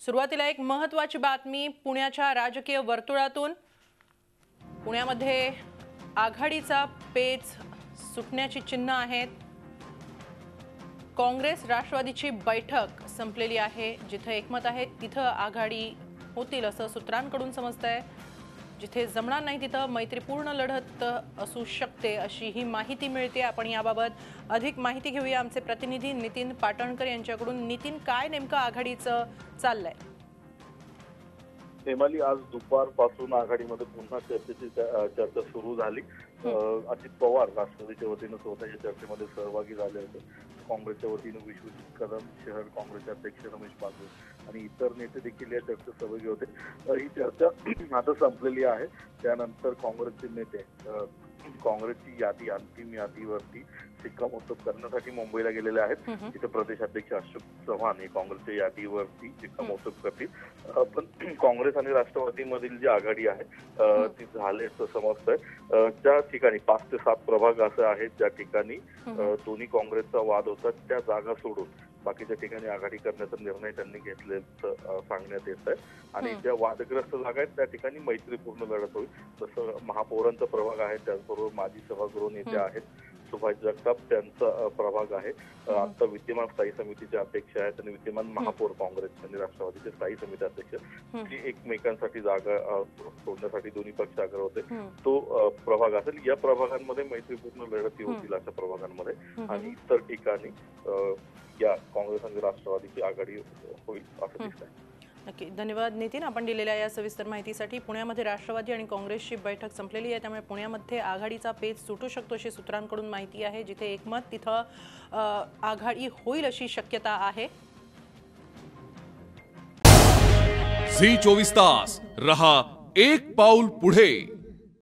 सुरुवातीला एक महत्त्वाची बातमी पुण्याच्या राजकीय वर्तुळातून। पुण्यामध्ये आघाडीचा पेच सुटण्याची चिन्ह आहेत। काँग्रेस राष्ट्रवादीची बैठक संपलेली आहे। जिथे एकमत आहे तिथे आघाडी होतील असं सूत्रांकडून समजतंय। जिथे जमणार नाही तिथे मैत्रीपूर्ण लढत असू शकते अशी ही माहिती मिळते। आपण याबाबत अधिक माहिती घेऊया आमचे प्रतिनिधी नितीन पाटणकर यांच्याकडून। नितीन, काय नेमकं आघाडीचं चाललंय? हेमाली, आज दुपारपासून आघाडीमध्ये पुन्हा चर्चा सुरू झाली। अजित पवार राष्ट्रवादीच्या वतीने स्वतःच्या चर्चेमध्ये सहभागी झाले होते। काँग्रेसच्या वतीने विश्वजित कदम, शहर काँग्रेसचे अध्यक्ष रमेश बागवे आणि इतर नेते देखील या चर्चेत सहभागी होते। ही चर्चा आता संपलेली आहे। त्यानंतर काँग्रेसचे नेते काँग्रेसची यादी, अंतिम यादीवरती शिक्कामोर्तब करण्यासाठी मुंबईला गेलेले आहेत। तिथे प्रदेशाध्यक्ष अशोक चव्हाण हे काँग्रेसच्या यादीवरती शिक्कामोर्तब करतील। पण काँग्रेस आणि राष्ट्रवादीमधील जी आघाडी आहे ती झाले असं समजतंय। ज्या ठिकाणी 5 ते 7 प्रभाग असे आहेत ज्या ठिकाणी दोन्ही काँग्रेसचा वाद होता, त्या जागा सोडून बाकीच्या ठिकाणी आघाडी करण्याचा निर्णय त्यांनी घेतल्याचं सांगण्यात येत आहे। आणि ज्या वादग्रस्त जागा आहेत त्या ठिकाणी मैत्रीपूर्ण लढत होईल। जसं महापौरांचा प्रभाग आहे, त्याचबरोबर माजी सभागृह नेते आहेत सुभाष जगताप, त्यांचा प्रभाग आहे। आता विद्यमान स्थायी समितीचे अध्यक्ष आहेत आणि विद्यमान महापौर काँग्रेस आणि राष्ट्रवादीचे स्थायी समिती अध्यक्ष, ते एकमेकांसाठी जागा सोडण्यासाठी दोन्ही पक्ष आग्रह होते। तो प्रभाग असेल। या प्रभागांमध्ये मैत्रीपूर्ण लढती होतील अशा प्रभागांमध्ये, आणि इतर ठिकाणी या काँग्रेस आणि राष्ट्रवादीची आघाडी होईल असं दिसतंय। नक्की, धन्यवाद नितीन, आपण दिलेल्या या सविस्तर माहितीसाठी। पुण्यामध्ये राष्ट्रवादी आणि काँग्रेसची बैठक संपलेली आहे, त्यामुळे पुण्यामध्ये आघाडीचा पेच सुटू शकतो अशी सूत्रांकडून माहिती आहे। जिथे एकमत तिथं आघाडी होईल अशी शक्यता आहे। झी 24 तास रहा एक पाऊल पुढे।